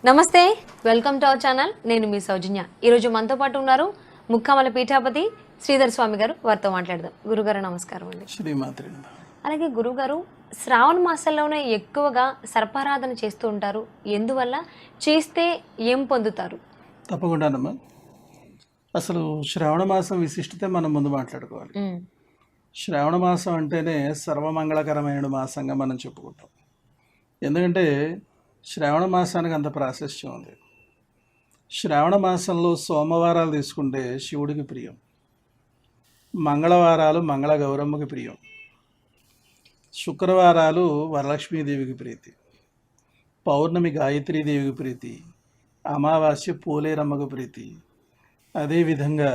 నమస్తే, welcome to our channel. నేను మీ సౌజన్య. ఈరోజు మనతో పాటు ఉన్నారు ముక్కామల పీఠాపతి శ్రీధర్ స్వామి గారు. వారితో మాట్లాడదాం. గురుగారు నమస్కారం అండి. శ్రీమాత్రి. అలాగే గురుగారు, శ్రావణ మాసంలోనే ఎక్కువగా సర్పారాధన చేస్తూ ఉంటారు. ఎందువల్ల, చేస్తే ఏం పొందుతారు? తప్పకుండానమ్మా. అసలు శ్రావణ మాసం విశిష్టత మనం ముందు మాట్లాడుకోవాలి. శ్రావణ మాసం అంటేనే సర్వమంగళకరమైన మాసంగా మనం చెప్పుకుంటాం. ఎందుకంటే శ్రావణ మాసానికి అంత ప్రాశస్త్యం ఉంది. శ్రావణ మాసంలో సోమవారాలు తీసుకుంటే శివుడికి ప్రియం, మంగళవారాలు మంగళ గౌరమ్మకి ప్రియం, శుక్రవారాలు వరలక్ష్మీదేవికి ప్రీతి, పౌర్ణమి గాయత్రీదేవికి ప్రీతి, అమావాస్య పోలేరమ్మకు ప్రీతి. అదేవిధంగా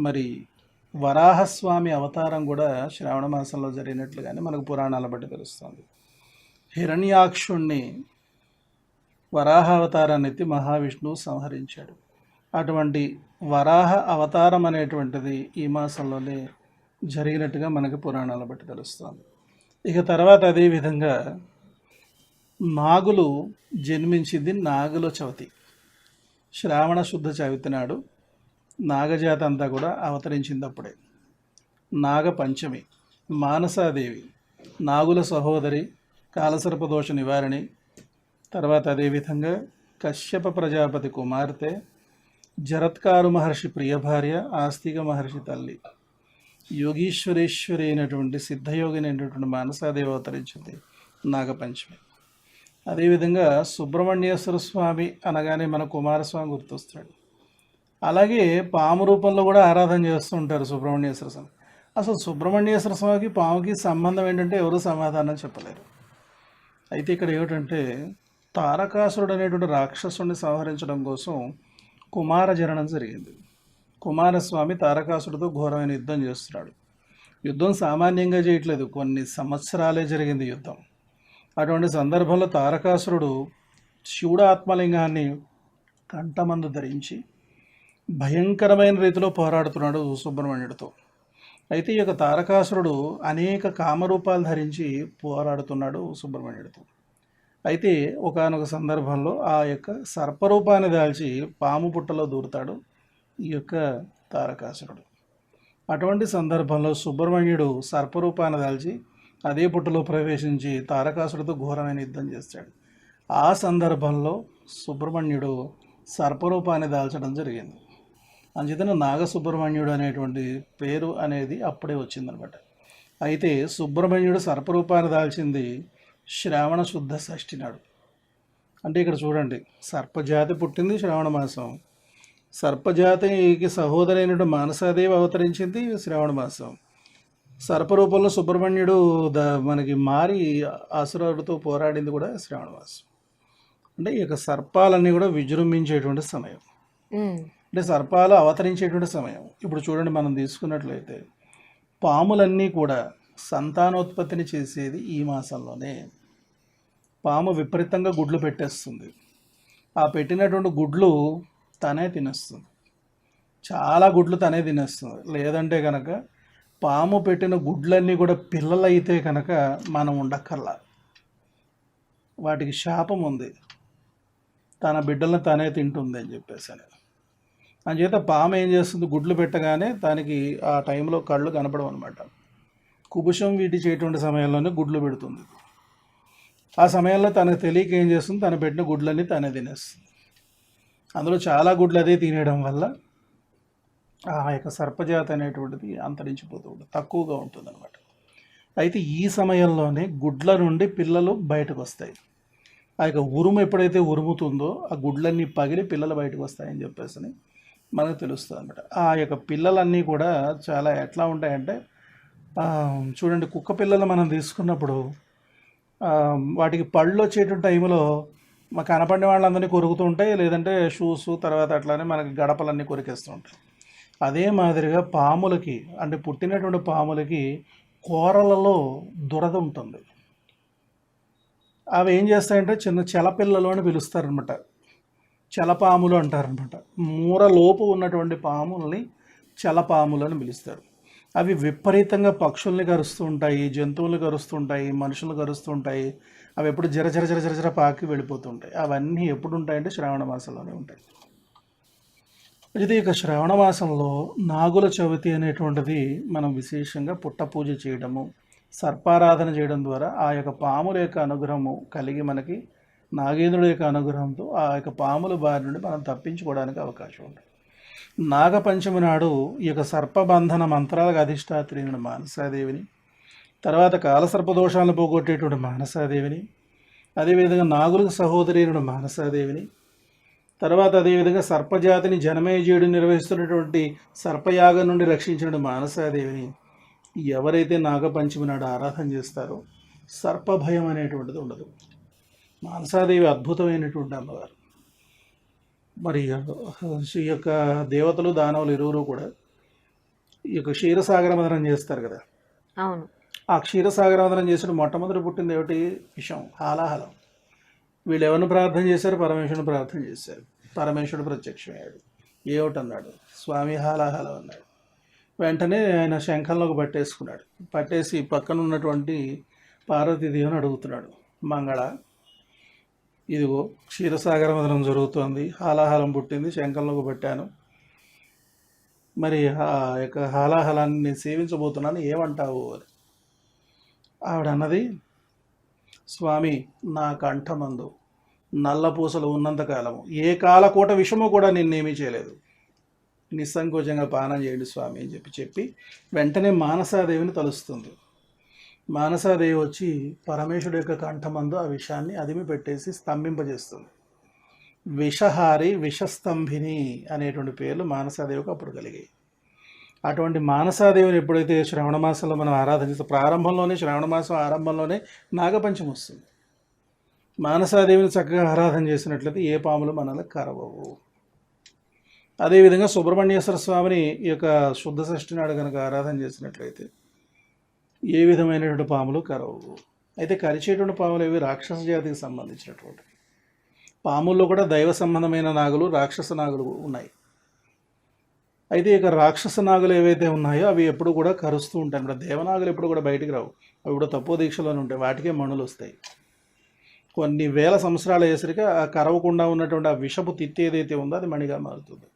మరి వరాహస్వామి అవతారం కూడా శ్రావణ మాసంలో జరిగినట్లుగానే మనకు పురాణాల బట్టి తెలుస్తుంది. హిరణ్యాక్షుణ్ణి వరాహ అవతారాన్ని ఎత్తి మహావిష్ణువు సంహరించాడు. అటువంటి వరాహ అవతారం అనేటువంటిది ఈ మాసంలోనే జరిగినట్టుగా మనకి పురాణాల బట్టి తెలుస్తుంది. ఇక తర్వాత అదేవిధంగా నాగులు జన్మించింది నాగుల చవితి. శ్రావణ శుద్ధ చవితి నాడు నాగజాత అంతా కూడా అవతరించింది. అప్పుడే నాగ పంచమి. మానసాదేవి నాగుల సహోదరి, కాలసర్పదోష నివారణి. తర్వాత అదేవిధంగా కశ్యప ప్రజాపతి కుమార్తె, జరత్కారు మహర్షి ప్రియ భార్య, ఆస్తిక మహర్షి తల్లి, యోగీశ్వరేశ్వరి అయినటువంటి సిద్ధయోగిని అయినటువంటి మానసాదేవి అవతరించింది నాగపంచమి. అదేవిధంగా సుబ్రహ్మణ్యేశ్వర స్వామి అనగానే మన కుమారస్వామి గుర్తొస్తాడు. అలాగే పాము రూపంలో కూడా ఆరాధన చేస్తూ ఉంటారు సుబ్రహ్మణ్యేశ్వర స్వామి. అసలు సుబ్రహ్మణ్యేశ్వర స్వామికి పాముకి సంబంధం ఏంటంటే ఎవరు సమాధానం చెప్పలేరు. అయితే ఇక్కడ ఏమిటంటే తారకాసురుడు అనేటువంటి రాక్షసుడిని సంహరించడం కోసం కుమార జననం జరిగింది. కుమారస్వామి తారకాసురుడితో ఘోరమైన యుద్ధం చేస్తున్నాడు. యుద్ధం సామాన్యంగా చేయట్లేదు, కొన్ని సంవత్సరాలే జరిగింది యుద్ధం. అటువంటి సందర్భంలో తారకాసురుడు శివుడు ఆత్మలింగాన్ని కంఠమందు ధరించి భయంకరమైన రీతిలో పోరాడుతున్నాడు సుబ్రహ్మణ్యుడితో. అయితే ఈ యొక్క తారకాసురుడు అనేక కామరూపాలు ధరించి పోరాడుతున్నాడు సుబ్రహ్మణ్యుడితో. అయితే ఒకానొక సందర్భంలో ఆ యొక్క సర్పరూపాన్ని దాల్చి పాము పుట్టలో దూరుతాడు ఈ యొక్క తారకాసురుడు. అటువంటి సందర్భంలో సుబ్రహ్మణ్యుడు సర్పరూపాన్ని దాల్చి అదే పుట్టలో ప్రవేశించి తారకాసురుడితో ఘోరమైన యుద్ధం చేస్తాడు. ఆ సందర్భంలో సుబ్రహ్మణ్యుడు సర్పరూపాన్ని దాల్చడం జరిగింది. అంచేతన నాగసుబ్రహ్మణ్యుడు అనేటువంటి పేరు అనేది అప్పుడే వచ్చిందనమాట. అయితే సుబ్రహ్మణ్యుడు సర్పరూపాన్ని దాల్చింది శ్రావణ శుద్ధ షష్ఠి నాడు. అంటే ఇక్కడ చూడండి, సర్పజాతి పుట్టింది శ్రావణ మాసం, సర్పజాతికి సహోదరైనటువంటి మానసాదేవి అవతరించింది శ్రావణ మాసం, సర్పరూపంలో సుబ్రహ్మణ్యుడు మనకి మారి అసురుడితో పోరాడింది కూడా శ్రావణ మాసం. అంటే ఈ యొక్క సర్పాలన్నీ కూడా విజృంభించేటువంటి సమయం, అంటే సర్పాలు అవతరించేటువంటి సమయం. ఇప్పుడు చూడండి, మనం తీసుకున్నట్లయితే పాములన్నీ కూడా సంతానోత్పత్తిని చేసేది ఈ మాసంలోనే. పాము విపరీతంగా గుడ్లు పెట్టేస్తుంది. ఆ పెట్టినటువంటి గుడ్లు తనే తినేస్తుంది, చాలా గుడ్లు తనే తినేస్తుంది. లేదంటే కనుక పాము పెట్టిన గుడ్లన్నీ కూడా పిల్లలైతే కనుక మనం ఉండక్కర్లా, వాటికి శాపం ఉంది, తన బిడ్డలను తనే తింటుంది అని చెప్పేసి అని. అందుచేత పాము ఏం చేస్తుంది, గుడ్లు పెట్టగానే దానికి ఆ టైంలో కళ్ళు కనపడవు అనమాట. కుబుషం వీటి చేయటువంటి సమయంలోనే గుడ్లు పెడుతుంది. ఆ సమయంలో తనకు తెలియక ఏం చేస్తుంది, తను పెట్టిన గుడ్లన్నీ తనే తినేస్తుంది. అందులో చాలా గుడ్లు అదే తినేయడం వల్ల ఆ యొక్క సర్పజాతి అనేటువంటిది అంతరించిపోతూ ఉంటుంది, తక్కువగా ఉంటుంది అనమాట. అయితే ఈ సమయంలోనే గుడ్ల నుండి పిల్లలు బయటకు వస్తాయి. ఆ యొక్క ఉరుము ఎప్పుడైతే ఉరుముతుందో ఆ గుడ్లన్నీ పగిలి పిల్లలు బయటకు వస్తాయని చెప్పేసి మనకు తెలుస్తుంది అనమాట. ఆ యొక్క పిల్లలన్నీ కూడా చాలా ఎట్లా ఉంటాయంటే, చూడండి, కుక్క పిల్లలు మనం తీసుకున్నప్పుడు వాటికి పళ్ళు వచ్చేటువంటి టైంలో మాకు కనపడిన వాళ్ళందరినీ కొరుకుతూ ఉంటాయి, లేదంటే షూస్ తర్వాత అట్లానే మనకి గడపలన్నీ కొరికేస్తూ ఉంటాయి. అదే మాదిరిగా పాములకి, అంటే పుట్టినటువంటి పాములకి కూరలలో దురద ఉంటుంది. అవి ఏం చేస్తాయంటే చిన్న చెలపిల్లలు అని పిలుస్తారనమాట, చలపాములు అంటారనమాట. మూరలోపు ఉన్నటువంటి పాముల్ని చలపాములు అని పిలుస్తారు. అవి విపరీతంగా పక్షుల్ని కరుస్తూ ఉంటాయి, జంతువులు కరుస్తూ ఉంటాయి, మనుషులు కరుస్తూ ఉంటాయి. అవి ఎప్పుడు జర జర జర జర జర పాకి వెళ్ళిపోతుంటాయి. అవన్నీ ఎప్పుడు ఉంటాయంటే శ్రావణ మాసంలోనే ఉంటాయి. అయితే ఇక శ్రావణ మాసంలో నాగుల చవితి అనేటువంటిది మనం విశేషంగా పుట్ట పూజ చేయడము, సర్పారాధన చేయడం ద్వారా ఆ యొక్క పాముల యొక్క అనుగ్రహము కలిగి మనకి నాగేంద్రుడి యొక్క అనుగ్రహంతో ఆ యొక్క పాముల బారి నుండి మనం తప్పించుకోవడానికి అవకాశం ఉంటుంది. నాగపంచమి నాడు ఈ యొక్క సర్పబంధన మంత్రాలకు అధిష్టాత్రి అయిన మానసాదేవిని, తర్వాత కాలసర్పదోషాలను పోగొట్టేటువంటి మానసాదేవిని, అదేవిధంగా నాగులకు సహోదరి అయిన మానసాదేవిని, తర్వాత అదేవిధంగా సర్పజాతిని జనమేజయుడు నిర్వహిస్తున్నటువంటి సర్పయాగం నుండి రక్షించిన మానసాదేవిని ఎవరైతే నాగపంచమి నాడు ఆరాధన చేస్తారో సర్పభయం అనేటువంటిది ఉండదు. మానసాదేవి అద్భుతమైనటువంటి అమ్మవారు. మరి ఈ యొక్క దేవతలు దానవులు ఇరువురు కూడా ఈ యొక్క క్షీరసాగర మదనం చేస్తారు కదా. అవును. ఆ క్షీరసాగర మదనం చేసిన మొట్టమొదటి పుట్టింది ఏమిటి? విషం, హాలాహలం. వీళ్ళు ఎవరిని ప్రార్థన చేశారు? పరమేశ్వరుని ప్రార్థన చేశారు. పరమేశ్వరుడు ప్రత్యక్షమయ్యాడు. ఏమిటన్నాడు? స్వామి హాలాహలం అన్నాడు. వెంటనే ఆయన శంఖంలోకి పట్టేసుకున్నాడు. పట్టేసి పక్కన ఉన్నటువంటి పార్వతీదేవిని అడుగుతున్నాడు, మంగళ, ఇదిగో క్షీరసాగర మదనం జరుగుతోంది, హాలాహలం పుట్టింది, శంఖంలోకి పట్టాను, మరి ఆ యొక్క హాలాహలాన్ని నేను సేవించబోతున్నాను, ఏమంటావు అని. ఆవిడ అన్నది, స్వామి, నా కంఠమందు నల్లపూసలు ఉన్నంతకాలము ఏ కాలకోట విషము కూడా నిన్నేమీ చేయలేదు, నిస్సంకోచంగా పానం చేయండి స్వామి అని చెప్పి వెంటనే మానసాదేవిని తలుస్తుంది. మానసాదేవి వచ్చి పరమేశ్వరుడు యొక్క కంఠమందు ఆ విషాన్ని అదిమి పెట్టేసి స్తంభింపజేస్తుంది. విషహారి, విషస్తంభిని అనేటువంటి పేర్లు మానసాదేవికి అప్పుడు కలిగాయి. అటువంటి మానసాదేవిని ఎప్పుడైతే శ్రావణ మాసంలో మనం ఆరాధన చేస్తాం, ప్రారంభంలోనే శ్రావణ మాసం ఆరంభంలోనే నాగపంచమి వస్తుంది. మానసాదేవిని చక్కగా ఆరాధన చేసినట్లయితే ఏ పాములు మనల్ని కరవవు. అదేవిధంగా సుబ్రహ్మణ్యేశ్వర స్వామిని ఈ యొక్క శుద్ధ షష్ఠి నాడు కనుక ఆరాధన చేసినట్లయితే ఏ విధమైనటువంటి పాములు కరవవు. అయితే కరిచేటువంటి పాములు ఏవి? రాక్షస జాతికి సంబంధించినటువంటివి. పాముల్లో కూడా దైవ సంబంధమైన నాగులు, రాక్షస నాగులు ఉన్నాయి. అయితే ఇక రాక్షస నాగులు ఏవైతే ఉన్నాయో అవి ఎప్పుడు కూడా కరుస్తూ ఉంటాయి. ఇప్పుడు దేవనాగులు ఎప్పుడు కూడా బయటికి రావు, అవి కూడా తక్కువ దీక్షలోనే ఉంటాయి. వాటికే మణులు వస్తాయి. కొన్ని వేల సంవత్సరాల వేసరికి ఆ కరవకుండా ఉన్నటువంటి ఆ విషపు తిత్తి ఏదైతే ఉందో అది మణిగా మారుతుంది.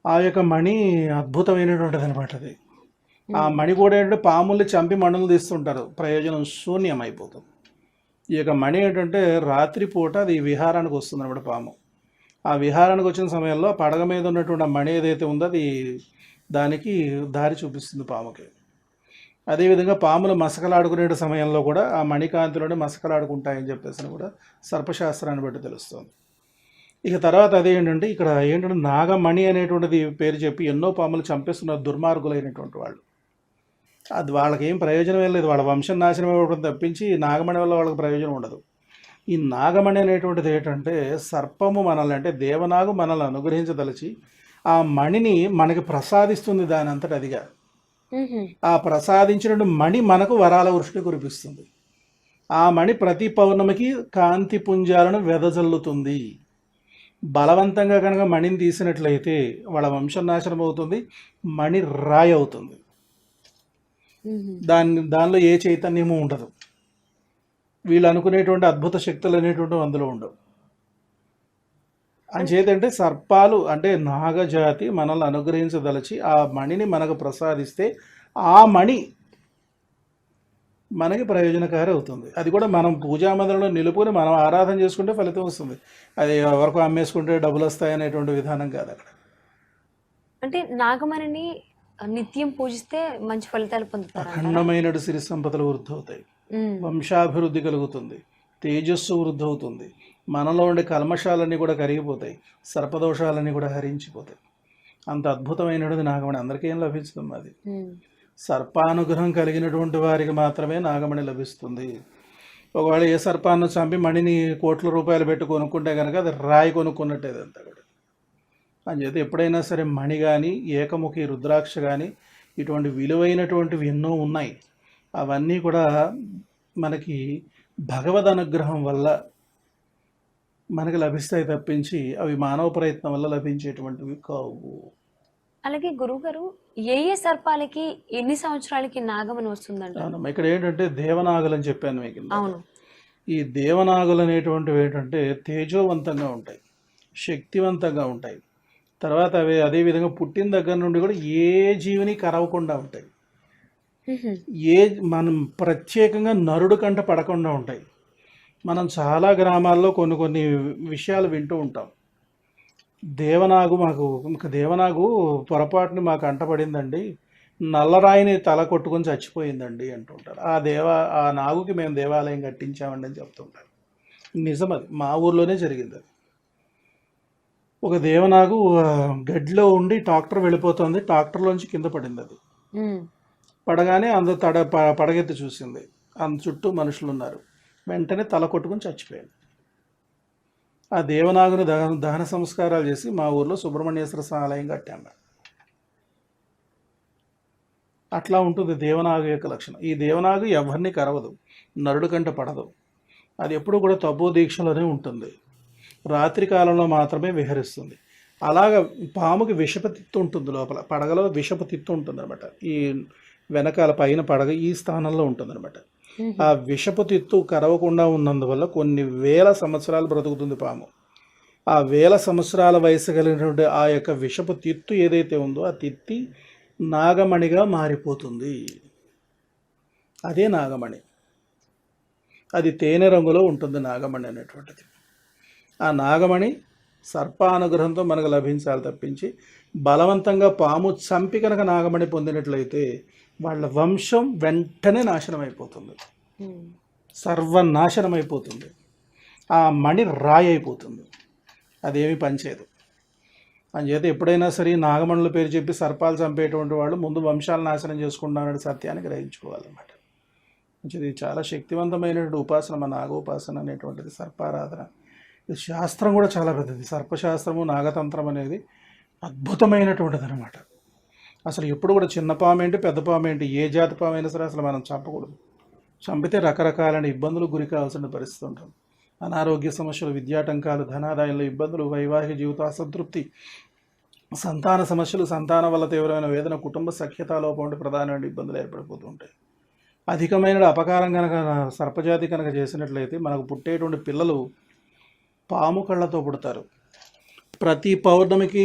ఆ యొక్క మణి అద్భుతమైనటువంటిది అనమాట. అది ఆ మణి కూడా ఏంటంటే పాముల్ని చంపి మణులు తీస్తుంటారు, ప్రయోజనం శూన్యం అయిపోతుంది. ఈ యొక్క మణి ఏంటంటే రాత్రిపూట అది విహారానికి వస్తుంది అనమాట. పాము ఆ విహారానికి వచ్చిన సమయంలో పడగ మీద ఉన్నటువంటి ఆ మణి ఏదైతే ఉందో అది దానికి దారి చూపిస్తుంది పాముకి. అదేవిధంగా పాములు మసకలాడుకునే సమయంలో కూడా ఆ మణికాంతిలోనే మసకలాడుకుంటాయని చెప్పేసి కూడా సర్పశాస్త్రాన్ని బట్టి తెలుస్తుంది. ఇక తర్వాత అదేంటంటే ఇక్కడ ఏంటంటే నాగమణి అనేటువంటిది పేరు చెప్పి ఎన్నో పాములు చంపేస్తున్నారు దుర్మార్గులైనటువంటి వాళ్ళు. అది వాళ్ళకి ఏం ప్రయోజనం ఏం లేదు, వాళ్ళ వంశం నాశనం అవ్వడం తప్పించి నాగమణి వల్ల వాళ్ళకి ప్రయోజనం ఉండదు. ఈ నాగమణి అనేటువంటిది ఏంటంటే సర్పము మనల్ని, అంటే దేవనాగు మనల్ని అనుగ్రహించదలిచి ఆ మణిని మనకి ప్రసాదిస్తుంది. దాని అంతటి అదిగా ఆ ప్రసాదించిన మణి మనకు వరాల వృష్టి కురిపిస్తుంది. ఆ మణి ప్రతి పౌర్ణమికి కాంతి పుంజాలను వెదజల్లుతుంది. బలవంతంగా కనుక మణిని తీసినట్లయితే వాళ్ళ వంశం నాశనం అవుతుంది, మణి రాయి అవుతుంది. దానిలో ఏ చైతన్యము ఉండదు. వీళ్ళు అనుకునేటువంటి అద్భుత శక్తులు అనేటువంటి అందులో ఉండవు. అంచేతంటే సర్పాలు అంటే నాగజాతి మనల్ని అనుగ్రహించదలచి ఆ మణిని మనకు ప్రసాదిస్తే ఆ మణి మనకి ప్రయోజనకారి అవుతుంది. అది కూడా మనం పూజామందిరంలో నిలుపుకొని మనం ఆరాధన చేసుకుంటే ఫలితం వస్తుంది. అది ఎవరికో అమ్మేసుకుంటే డబ్బులు వస్తాయి అనేటువంటి విధానం కాదు అక్కడ. అంటే నాగమణిని నిత్యం పూజిస్తే మంచి ఫలితాలు పొందుతారు. అఖండమైన సిరి సంపదలు వృద్ధి అవుతాయి, వంశాభివృద్ధి కలుగుతుంది, తేజస్సు వృద్ధి అవుతుంది, మనలో ఉండే కల్మషాలన్నీ కూడా కరిగిపోతాయి, సర్పదోషాలన్నీ కూడా హరించిపోతాయి. అంత అద్భుతమైనది నాగమణి. అందరికీ ఏం లభిస్తుంది? అది సర్పానుగ్రహం కలిగినటువంటి వారికి మాత్రమే నాగమణి లభిస్తుంది. ఒకవేళ ఏ సర్పాన్ని చంపి మణిని కోట్ల రూపాయలు పెట్టి కొనుక్కుంటే కనుక అది రాయి కొనుక్కున్నట్టే అంతా కూడా. అంచేత ఎప్పుడైనా సరే మణి కానీ, ఏకముఖి రుద్రాక్ష కానీ, ఇటువంటి విలువైనటువంటివి ఎన్నో ఉన్నాయి. అవన్నీ కూడా మనకి భగవద్ అనుగ్రహం వల్ల మనకి లభిస్తాయి తప్పించి అవి మానవ ప్రయత్నం వల్ల లభించేటువంటివి కావు. అలాగే గురువుగారు ఏ ఏ సర్పాలకి ఎన్ని సంవత్సరాలకి నాగమని వస్తుందంట? అవునమ్మా. ఇక్కడ ఏంటంటే దేవనాగులు అని చెప్పాను మీకు ఇందాక. అవును. ఈ దేవనాగులు అనేటువంటివి ఏంటంటే తేజోవంతంగా ఉంటాయి, శక్తివంతంగా ఉంటాయి. తర్వాత అవి అదేవిధంగా పుట్టిన దగ్గర నుండి కూడా ఏ జీవిని కరవకుండా ఉంటాయి. ఏ మనం ప్రత్యేకంగా నరుడు కంట పడకుండా ఉంటాయి. మనం చాలా గ్రామాల్లో కొన్ని కొన్ని విషయాలు వింటూ ఉంటాం. దేవనాగు పొరపాటుని మాకు అంటపడిందండి, నల్లరాయిని తల కొట్టుకొని చచ్చిపోయిందండి అంటుంటారు. ఆ నాగుకి మేము దేవాలయం కట్టించామండి అని చెప్తుంటారు. నిజం, అది మా ఊర్లోనే జరిగింది. అది ఒక దేవనాగు గడ్డిలో ఉండి ట్రాక్టర్ వెళ్ళిపోతుంది, ట్రాక్టర్లోంచి కింద పడింది. అది పడగానే అందరూ పడగెత్తి చూసింది, అంత చుట్టూ మనుషులు ఉన్నారు. వెంటనే తల కొట్టుకుని చచ్చిపోయింది. ఆ దేవనాగుని దహన సంస్కారాలు చేసి మా ఊర్లో సుబ్రహ్మణ్యేశ్వర ఆలయం కట్టాము. అట్లా ఉంటుంది దేవనాగు యొక్క లక్షణం. ఈ దేవనాగు ఎవరిని కరవదు, నరుడు కంట పడదు. అది ఎప్పుడు కూడా తపో దీక్షలోనే ఉంటుంది, రాత్రి కాలంలో మాత్రమే విహరిస్తుంది. అలాగ పాముకి విషపతిత్తు ఉంటుంది, లోపల పడగలో విషపతిత్తు ఉంటుంది అనమాట. ఈ వెనకాల పైన పడగ ఈ స్థానంలో ఉంటుంది అనమాట. ఆ విషపతిత్తు కరవకుండా ఉన్నందువల్ల కొన్ని వేల సంవత్సరాలు బ్రతుకుతుంది పాము. ఆ వేల సంవత్సరాల వయసు కలిగినటువంటి ఆ యొక్క విషపు తిత్తు ఏదైతే ఉందో ఆ తిత్తి నాగమణిగా మారిపోతుంది. అదే నాగమణి. అది తేనె రంగులో ఉంటుంది నాగమణి అనేటువంటిది. ఆ నాగమణి సర్పానుగ్రహంతో మనకు లభించాలి తప్పించి బలవంతంగా పాము చంపి కనుక నాగమణి పొందినట్లయితే వాళ్ళ వంశం వెంటనే నాశనం అయిపోతుంది, సర్వనాశనం అయిపోతుంది. ఆ మణి రాయి అయిపోతుంది, అదేమి పనిచేయదు. అందుచేత ఎప్పుడైనా సరే నాగమణుల పేరు చెప్పి సర్పాలు చంపేటువంటి వాళ్ళు ముందు వంశాలు నాశనం చేసుకుంటున్నారనే సత్యాన్ని గ్రహించుకోవాలన్నమాట. ఇది చాలా శక్తివంతమైనటువంటి ఉపాసన, మన నాగోపాసన అనేటువంటిది, సర్పారాధన. ఇది శాస్త్రం కూడా చాలా పెద్దది. సర్పశాస్త్రము, నాగతంత్రం అనేది అద్భుతమైనటువంటిది అనమాట. అసలు ఎప్పుడు కూడా చిన్న పాము ఏంటి, పెద్ద పాము ఏంటి, ఏ జాతి పాము అయినా సరే అసలు మనం చంపకూడదు. చంపితే రకరకాలైన ఇబ్బందులు గురి కావాల్సిన పరిస్థితి ఉంటుంది. అనారోగ్య సమస్యలు, విద్యాటంకాలు, ధనాదాయంలో ఇబ్బందులు, వైవాహిక జీవిత అసంతృప్తి, సంతాన సమస్యలు, సంతానం వల్ల తీవ్రమైన వేదన, కుటుంబ సఖ్యతాలోపం వంటి ప్రధానమైన ఇబ్బందులు ఏర్పడిపోతూ ఉంటాయి. అధికమైన అపకారం కనుక సర్పజాతి కనుక చేసినట్లయితే మనకు పుట్టేటువంటి పిల్లలు పాము కళ్ళతో పుడతారు. ప్రతి పౌర్ణమికి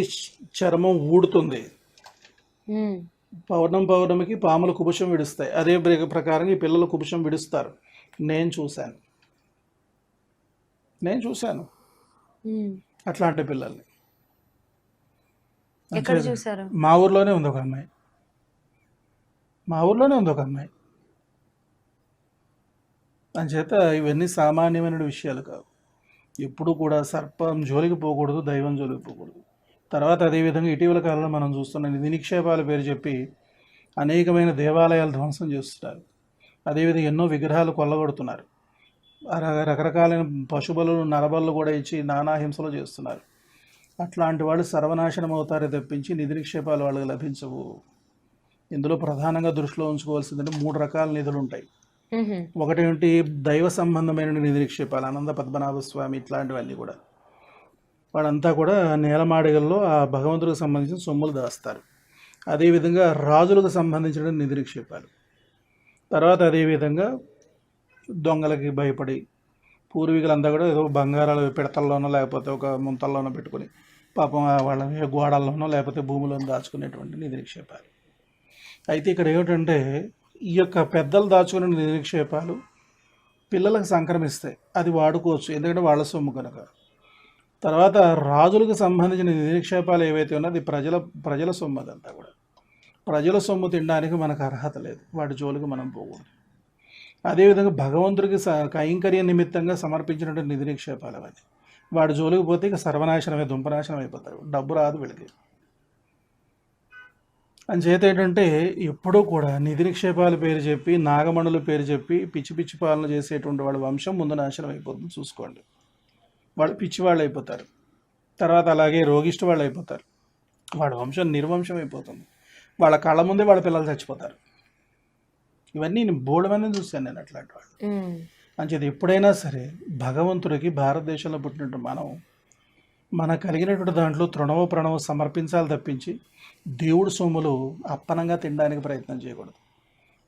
చర్మం ఊడుతుంది, పౌర్ణమికి పాములు కుబుషం విడుస్తాయి. అదే ప్రకారంగా ఈ పిల్లలు కుబుషం విడుస్తారు. నేను చూశాను అట్లాంటి పిల్లల్ని. ఎక్కడ చూసారు? మా ఊర్లోనే ఉంది ఒక అమ్మాయి. అంచేత ఇవన్నీ సామాన్యమైన విషయాలు కావు. ఎప్పుడు కూడా సర్పం జోలికి పోకూడదు, దైవం జోలికి పోకూడదు. తర్వాత అదేవిధంగా ఇటీవల కాలంలో మనం చూస్తున్న నిధి నిక్షేపాల పేరు చెప్పి అనేకమైన దేవాలయాలు ధ్వంసం చేస్తున్నారు. అదేవిధంగా ఎన్నో విగ్రహాలు కొల్లగొడుతున్నారు. రకరకాలైన పశుబలు, నరబలు కూడా ఇచ్చి నానా హింసలు చేస్తున్నారు. అట్లాంటి వాళ్ళు సర్వనాశనం అవుతారే తప్పించి నిధి నిక్షేపాలు వాళ్ళకి లభించవు. ఇందులో ప్రధానంగా దృష్టిలో ఉంచుకోవాల్సిందంటే 3 రకాల నిధులు ఉంటాయి. ఒకటి దైవ సంబంధమైన నిధి నిక్షేపాలు, ఆనంద పద్మనాభ స్వామి ఇట్లాంటివన్నీ కూడా. వాళ్ళంతా కూడా నేలమాడిగల్లో ఆ భగవంతుడికి సంబంధించిన సొమ్ములు దాస్తారు. అదేవిధంగా రాజులకు సంబంధించిన నిధి నిక్షేపాలు. తర్వాత అదేవిధంగా దొంగలకి భయపడి పూర్వీకులంతా కూడా ఏదో బంగారాలు పిడతల్లోనో లేకపోతే ఒక ముంతల్లోనో పెట్టుకుని పాపం వాళ్ళ గోడల్లోనో లేకపోతే భూమిలోనో దాచుకునేటువంటి నిధి నిక్షేపాలు. అయితే ఇక్కడ ఏమిటంటే ఈ యొక్క పెద్దలు దాచుకునే నిధి నిక్షేపాలు పిల్లలకు సంక్రమిస్తాయి, అది వాడుకోవచ్చు, ఎందుకంటే వాళ్ళ సొమ్ము కనుక. తర్వాత రాజులకు సంబంధించిన నిధి నిక్షేపాలు ఏవైతే ఉన్నాయో అది ప్రజల సొమ్ము. అదంతా కూడా ప్రజల సొమ్ము తినడానికి మనకు అర్హత లేదు, వాటి జోలికి మనం పోకూడదు. అదేవిధంగా భగవంతుడికి కైంకర్య నిమిత్తంగా సమర్పించినటువంటి నిధి నిక్షేపాలు అవన్నీ, వాడి జోలికి పోతే ఇక సర్వనాశనమే, దుంపనాశనం అయిపోతారు, డబ్బు రాదు వీళ్ళకి. అంచేత ఏంటంటే ఎప్పుడూ కూడా నిధి నిక్షేపాల పేరు చెప్పి, నాగమణుల పేరు చెప్పి పిచ్చి పిచ్చి పాలన చేసేటువంటి వాళ్ళ వంశం ముందు నాశనం అయిపోతుంది. చూసుకోండి, వాళ్ళు పిచ్చి వాళ్ళు అయిపోతారు. తర్వాత అలాగే రోగిష్టి వాళ్ళు అయిపోతారు, వాళ్ళ వంశం నిర్వంశం అయిపోతుంది. వాళ్ళ కళ్ళ ముందే వాళ్ళ పిల్లలు చచ్చిపోతారు. ఇవన్నీ నేను బోల్డమని చూశాను నేను అట్లాంటి వాళ్ళు. అంచేది ఎప్పుడైనా సరే భగవంతుడికి భారతదేశంలో పుట్టినట్టు మనం మనకు కలిగినటువంటి దాంట్లో తృణవ ప్రణవ సమర్పించాలి తప్పించి దేవుడు సొమ్ములు అప్పనంగా తినడానికి ప్రయత్నం చేయకూడదు.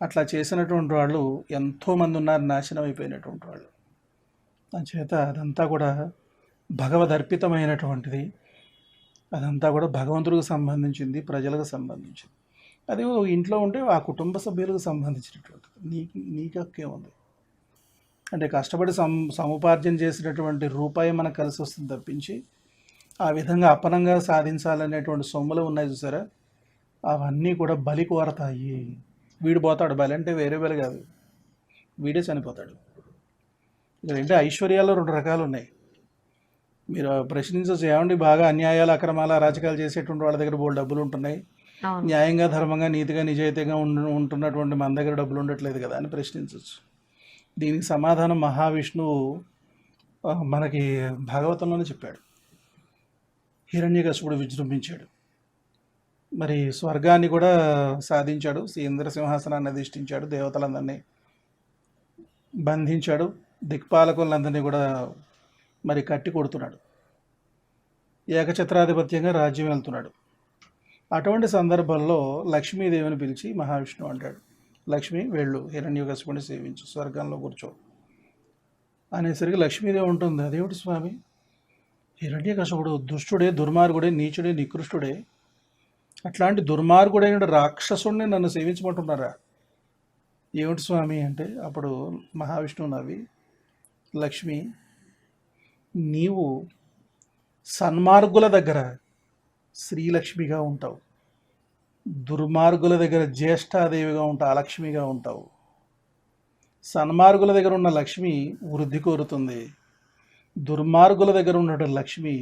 అట్లా చేసినటువంటి వాళ్ళు ఎంతోమంది ఉన్నారు, నాశనం అయిపోయినటువంటి వాళ్ళు. అంచేత అదంతా కూడా భగవదర్పితమైనటువంటిది, అదంతా కూడా భగవంతుడికి సంబంధించింది, ప్రజలకు సంబంధించింది. అది ఓ ఇంట్లో ఉంటే ఆ కుటుంబ సభ్యులకు సంబంధించినటువంటిది. నీకు హక్కే ఉంది. అంటే కష్టపడి సముపార్జన చేసినటువంటి రూపాయి మనకు కలిసి వస్తుంది తప్పించి ఆ విధంగా అపనంగా సాధించాలనేటువంటి సొమ్ములు ఉన్నాయి చూసారా, అవన్నీ కూడా బలి కోరతాయి. వీడు పోతాడు, బలి అంటే వేరే బలి కాదు, వీడే చనిపోతాడు. ఇక్కడంటే ఐశ్వర్యాల్లో 2 రకాలు ఉన్నాయి. మీరు ప్రశ్నించవచ్చు, ఏమండి బాగా అన్యాయాలు అక్రమాలు అరాచకాలు చేసేటువంటి వాళ్ళ దగ్గర బోల్డ్ డబ్బులు ఉంటున్నాయి, అవును. న్యాయంగా ధర్మంగా నీతిగా నిజాయితీగా ఉంటున్నటువంటి మన దగ్గర డబ్బులు ఉండట్లేదు కదా అని ప్రశ్నించవచ్చు. దీనికి సమాధానం మహావిష్ణువు మనకి భాగవతంలోనే చెప్పాడు. హిరణ్యకశిపుడు విజృంభించాడు, మరి స్వర్గాన్ని కూడా సాధించాడు, ఇంద్ర సింహాసనాన్ని అధిష్ఠించాడు, దేవతలందరినీ బంధించాడు, దిక్పాలకులందరినీ కూడా మరి కట్టి కొడుతున్నాడు, ఏకఛత్రాధిపత్యంగా రాజ్యం వెళ్తున్నాడు. అటువంటి సందర్భంలో లక్ష్మీదేవిని పిలిచి మహావిష్ణువు అంటాడు, లక్ష్మి వెళ్ళు, హిరణ్యకశిపుడిని సేవించు, స్వర్గంలో కూర్చో అనేసరికి లక్ష్మీదేవి ఉంటుంది, అదేమిటి స్వామి, హిరణ్యకశిపుడు దుష్టుడే, దుర్మార్గుడే, నీచుడే, నికృష్టుడే, అట్లాంటి దుర్మార్గుడైన రాక్షసుడిని నన్ను సేవించమంటున్నారా, ఏమిటి స్వామి అంటే అప్పుడు మహావిష్ణువు నవ్వి, లక్ష్మి నీవు సన్మార్గుల దగ్గర శ్రీలక్ష్మిగా ఉంటావు, దుర్మార్గుల దగ్గర జ్యేష్ఠాదేవిగా ఉంటావు, అలక్ష్మిగా ఉంటావు. సన్మార్గుల దగ్గర ఉన్న లక్ష్మి వృద్ధి కోరుతుంది, దుర్మార్గుల దగ్గర ఉన్న లక్ష్మి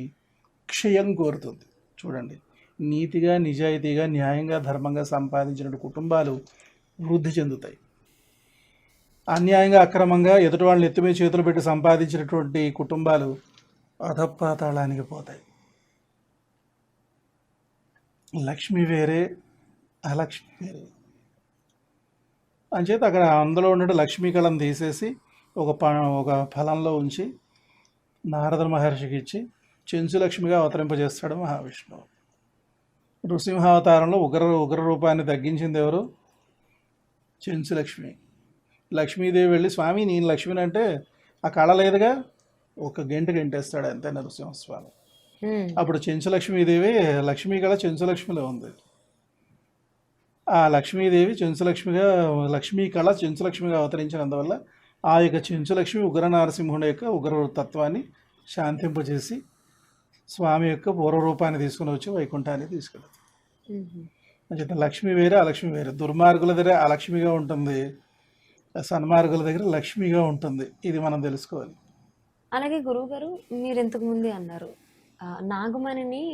క్షయం కోరుతుంది. చూడండి, నీతిగా నిజాయితీగా న్యాయంగా ధర్మంగా సంపాదించిన కుటుంబాలు వృద్ధి చెందుతాయి. అన్యాయంగా అక్రమంగా ఎదుటి వాళ్ళని ఎత్తుమే చేతులు పెట్టి సంపాదించినటువంటి కుటుంబాలు అధపాతాళానికి పోతాయి. లక్ష్మి వేరే, అలక్ష్మి వేరే. అంచేత అక్కడ అందులో ఉన్న లక్ష్మీ కళను తీసేసి ఒక ఫలంలో ఉంచి నారద మహర్షికి ఇచ్చి చెంచులక్ష్మిగా అవతరింపజేస్తాడు మహావిష్ణువు. నృసింహావతారంలో ఉగ్ర రూపాన్ని తగ్గించింది ఎవరు, చెంచులక్ష్మి. లక్ష్మీదేవి వెళ్ళి, స్వామి నేను లక్ష్మిని అంటే ఆ కళ లేదుగా, ఒక గెంటేస్తాడు అంతే నరసింహస్వామి. అప్పుడు చెంచులక్ష్మీదేవి, లక్ష్మీ కళ చెంచులక్ష్మిలో ఉంది. ఆ లక్ష్మీదేవి లక్ష్మీ కళ చెంచులక్ష్మిగా అవతరించినందువల్ల ఆ యొక్క చెంచులక్ష్మి ఉగ్ర నారసింహుడి యొక్క ఉగ్ర తత్వాన్ని శాంతింపజేసి స్వామి యొక్క పూర్వరూపాన్ని తీసుకుని వచ్చి వైకుంఠాన్ని తీసుకెళ్తారు. అంటే లక్ష్మి వేరే, అలక్ష్మి వేరే. దుర్మార్గుల దగ్గర అలక్ష్మిగా ఉంటుంది, సన్మార్గుల దగ్గర లక్ష్మిగా ఉంటుంది. ఇది మనం తెలుసుకోవాలి. అలాగే గురువుగారు, మీరు ఇంతకు ముందే అన్నారు నాగమణిని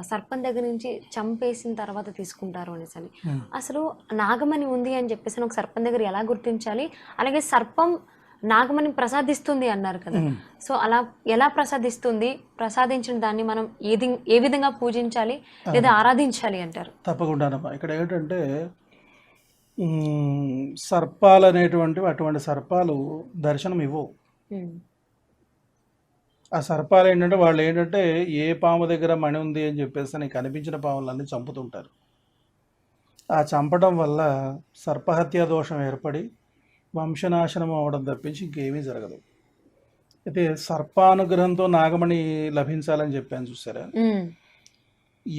సర్పం దగ్గర నుంచి చంపేసిన తర్వాత తీసుకుంటారు అనేసి. అసలు నాగమణి ఉంది అని చెప్పేసి ఒక సర్పం దగ్గర ఎలా గుర్తించాలి, అలాగే సర్పం నాగమణి ప్రసాదిస్తుంది అన్నారు కదా, సో అలా ఎలా ప్రసాదిస్తుంది, ప్రసాదించిన దాన్ని మనం ఏ విధంగా పూజించాలి లేదా ఆరాధించాలి అంటారు? తప్పకుండానమ్మా. ఇక్కడ ఏంటంటే సర్పాలు అనేటువంటివి, అటువంటి సర్పాలు దర్శనం ఇవ్వవు. ఆ సర్పాలు ఏంటంటే వాళ్ళు ఏంటంటే ఏ పాము దగ్గర మణి ఉంది అని చెప్పేసి నీకు కనిపించిన పాములన్నీ చంపుతుంటారు. ఆ చంపడం వల్ల సర్పహత్యా దోషం ఏర్పడి వంశనాశనం అవ్వడం తప్పించి ఇంకేమీ జరగదు. అయితే సర్పానుగ్రహంతో నాగమణి లభించాలని చెప్పాను చూసారా,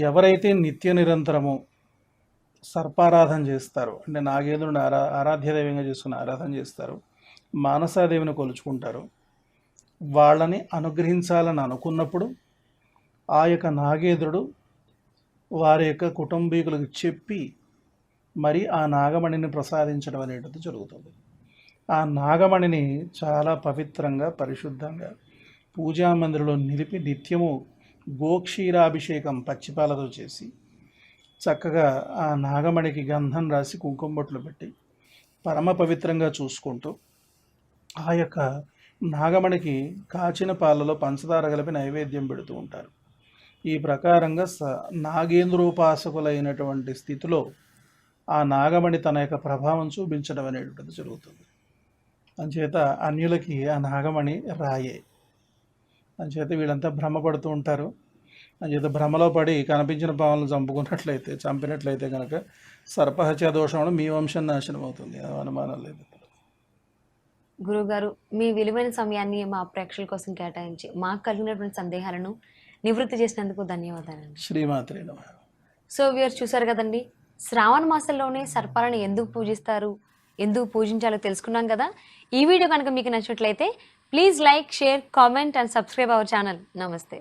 ఎవరైతే నిత్య నిరంతరము సర్పారాధన చేస్తారో, అంటే నాగేంద్రుని ఆరాధ్య దైవంగా చేసుకుని ఆరాధన చేస్తారు, మానసాదేవిని కొలుచుకుంటారు, వాళ్ళని అనుగ్రహించాలని అనుకున్నప్పుడు ఆ యొక్క నాగేంద్రుడు వారి యొక్క కుటుంబీకులకు చెప్పి మరి ఆ నాగమణిని ప్రసాదించడం అనేటిది జరుగుతుంది. ఆ నాగమణిని చాలా పవిత్రంగా పరిశుద్ధంగా పూజా మందిరంలో నిలిపి నిత్యము గోక్షీరాభిషేకం పచ్చిపాలతో చేసి చక్కగా ఆ నాగమణికి గంధం రాసి కుంకుమ బొట్లు పెట్టి పరమ పవిత్రంగా చూసుకుంటూ ఆ యొక్క నాగమణికి కాచిన పాలలో పంచదార కలిపి నైవేద్యం పెడుతూ ఉంటారు. ఈ ప్రకారంగా నాగేంద్రోపాసకులైనటువంటి స్థితిలో ఆ నాగమణి తన యొక్క ప్రభావం చూపించడం అనేటువంటిది జరుగుతుంది. అంచేత అన్యులకి ఆ నాగమణి రాయే. అంచేత వీళ్ళంతా భ్రమపడుతూ ఉంటారు. అంచేత భ్రమలో పడి కనిపించిన పాములను చంపినట్లయితే కనుక సర్పహత్య దోషం మీ వంశం నాశనం అవుతుంది, అనుమానం లేదు. గురువుగారు, మీ విలువైన సమయాన్ని మా ప్రేక్షకుల కోసం కేటాయించి మాకు కలిగినటువంటి సందేహాలను నివృత్తి చేసినందుకు ధన్యవాదాలండి. శ్రీమాత్రే నమః. సో వ్యూయర్స్ చూసారు కదండి, శ్రావణ మాసంలోనే సర్పాలను ఎందుకు పూజిస్తారు, ఎందుకు పూజించాలో తెలుసుకున్నాం కదా. ఈ వీడియో కనుక మీకు నచ్చినట్లయితే please like, share, comment and subscribe our channel. నమస్తే.